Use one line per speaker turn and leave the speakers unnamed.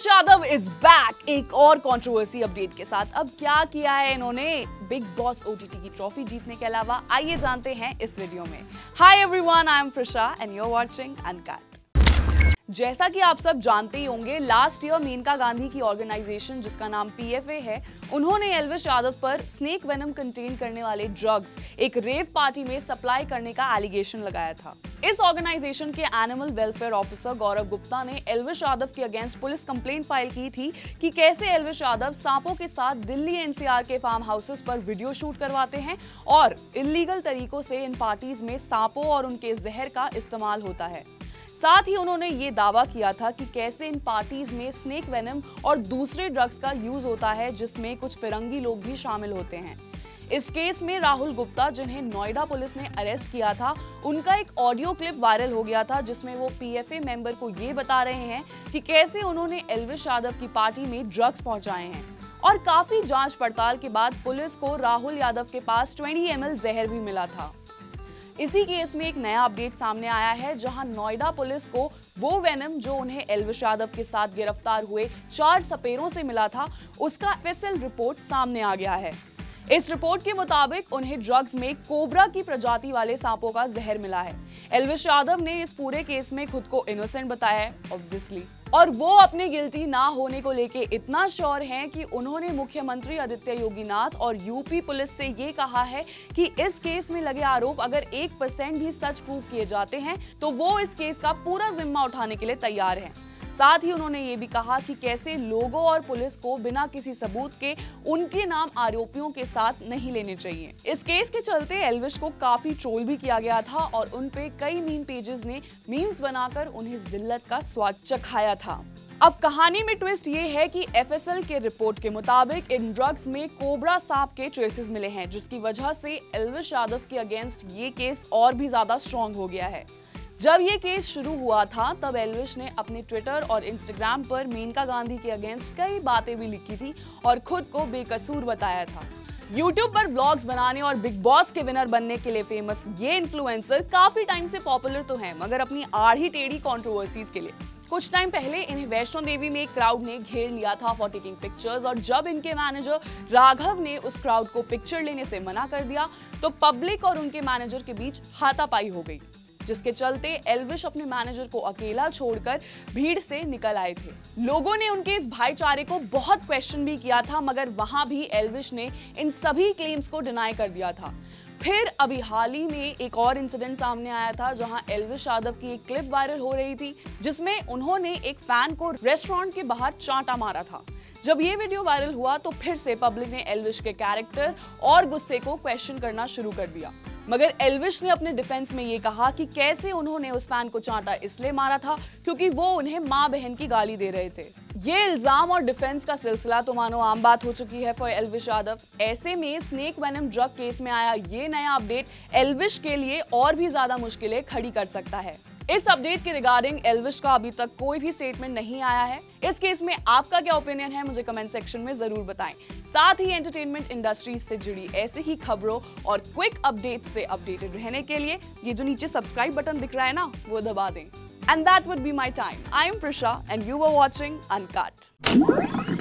Elvish Yadav is back एक और controversy update के साथ। अब क्या किया है इन्होंने बिग बॉस ओटीटी की ट्रॉफी जीतने के अलावा, आइए जानते हैं इस वीडियो में। Hi everyone, I am Prisha and you are watching Uncut. जैसा कि आप सब जानते ही होंगे, लास्ट ईयर मेनका गांधी की ऑर्गेनाइजेशन जिसका नाम पीएफए है, उन्होंने एल्विश यादव पर स्नेक वेनम कंटेन करने वाले ड्रग्स एक रेव पार्टी में सप्लाई करने का एलिगेशन लगाया था। इस ऑर्गेनाइजेशन के एनिमल वेलफेयर ऑफिसर गौरव गुप्ता ने एल्विश यादव के अगेंस्ट पुलिस कंप्लेंट फाइल की थी कि कैसे एल्विश यादव सांपों के साथ दिल्ली एनसीआर के फार्म हाउसेस पर वीडियो शूट करवाते हैं और इल्लीगल तरीकों से इन पार्टीज में सांपों और उनके जहर का इस्तेमाल होता है। साथ ही उन्होंने ये दावा किया था कि कैसे इन पार्टीज में स्नेक वेनम और दूसरे ड्रग्स का यूज होता है, जिसमें कुछ फिरंगी लोग भी शामिल होते हैं। इस केस में राहुल गुप्ता, जिन्हें नोएडा पुलिस ने अरेस्ट किया था, उनका एक ऑडियो क्लिप वायरल हो गया था जिसमें वो पीएफए मेंबर को ये बता रहे हैं कि कैसे उन्होंने एल्विश यादव की पार्टी में ड्रग्स पहुंचाए हैं। और काफी जांच पड़ताल के बाद पुलिस को राहुल यादव के पास 20 ml जहर भी मिला था। इसी केस में एक नया अपडेट सामने आया है, जहां नोएडा पुलिस को वो वेनम जो उन्हें एल्विश यादव के साथ गिरफ्तार हुए 4 सपेरों से मिला था, उसका एफएसएल रिपोर्ट सामने आ गया है। इस रिपोर्ट के मुताबिक उन्हें ड्रग्स में कोबरा की प्रजाति वाले सांपों का जहर मिला है। एल्विश यादव ने इस पूरे केस में खुद को इनोसेंट बताया है ऑब्वियसली, और वो अपने गिल्टी ना होने को लेके इतना श्योर हैं कि उन्होंने मुख्यमंत्री आदित्य योगीनाथ और यूपी पुलिस से ये कहा है कि इस केस में लगे आरोप अगर 1% भी सच प्रूव किए जाते हैं तो वो इस केस का पूरा जिम्मा उठाने के लिए तैयार हैं। साथ ही उन्होंने ये भी कहा कि कैसे लोगों और पुलिस को बिना किसी सबूत के उनके नाम आरोपियों के साथ नहीं लेने चाहिए। इस केस के चलते एल्विश को काफी ट्रोल भी किया गया था और उन पे कई मीम पेजेस ने मीम्स बनाकर उन्हें जिल्लत का स्वाद चखाया था। अब कहानी में ट्विस्ट ये है कि एफएसएल के रिपोर्ट के मुताबिक इन ड्रग्स में कोबरा सांप के ट्रेसेस मिले हैं, जिसकी वजह से एल्विश यादव के अगेंस्ट ये केस और भी ज्यादा स्ट्रॉन्ग हो गया है। जब ये केस शुरू हुआ था तब एल्विश ने अपने ट्विटर और इंस्टाग्राम पर मेनका गांधी के अगेंस्ट कई बातें भी लिखी थी और खुद को बेकसूर बताया था। यूट्यूब पर ब्लॉग्स बनाने और बिग बॉस के विनर बनने के लिए फेमस ये इन्फ्लुएंसर काफी टाइम से पॉपुलर तो हैं, मगर अपनी आड़ी टेढ़ी कंट्रोवर्सीज के लिए। कुछ टाइम पहले इन्हें वैष्णो देवी में एक क्राउड ने घेर लिया था फॉर टेकिंग पिक्चर्स, और जब इनके मैनेजर राघव ने उस क्राउड को पिक्चर लेने से मना कर दिया तो पब्लिक और उनके मैनेजर के बीच हाथापाई हो गई, जिसके चलते एल्विश अपने मैनेजर को अकेला छोड़कर भीड़ से निकल आए थे। लोगों ने उनके इस भाईचारे को बहुत क्वेश्चन भी किया था, मगर वहां भी एल्विश ने इन सभी क्लेम्स को डिनाई कर दिया था। फिर अभी हाल ही में एक और इंसिडेंट सामने आया था, जहां एल्विश यादव की एक क्लिप वायरल हो रही थी जिसमें उन्होंने एक फैन को रेस्टोरेंट के बाहर चांटा मारा था। जब ये वीडियो वायरल हुआ तो फिर से पब्लिक ने एल्विश के कैरेक्टर और गुस्से को क्वेश्चन करना शुरू कर दिया, मगर एल्विश ने अपने डिफेंस में ये कहा कि कैसे उन्होंने उस फैन को चांटा इसलिए मारा था क्योंकि वो उन्हें माँ बहन की गाली दे रहे थे। ये इल्जाम और डिफेंस का सिलसिला तो मानो आम बात हो चुकी है फॉर एल्विश यादव। ऐसे में स्नेक वेनम ड्रग केस में आया ये नया अपडेट एल्विश के लिए और भी ज्यादा मुश्किलें खड़ी कर सकता है। इस अपडेट के रिगार्डिंग एल्विश का अभी तक कोई भी स्टेटमेंट नहीं आया है। इस केस में आपका क्या ओपिनियन है, मुझे कमेंट सेक्शन में जरूर बताएं। साथ ही एंटरटेनमेंट इंडस्ट्री से जुड़ी ऐसे ही खबरों और क्विक अपडेट्स से अपडेटेड रहने के लिए ये जो नीचे सब्सक्राइब बटन दिख रहा है ना, वो दबा दें। And that would be my time. I am Prisha and you were watching Uncut.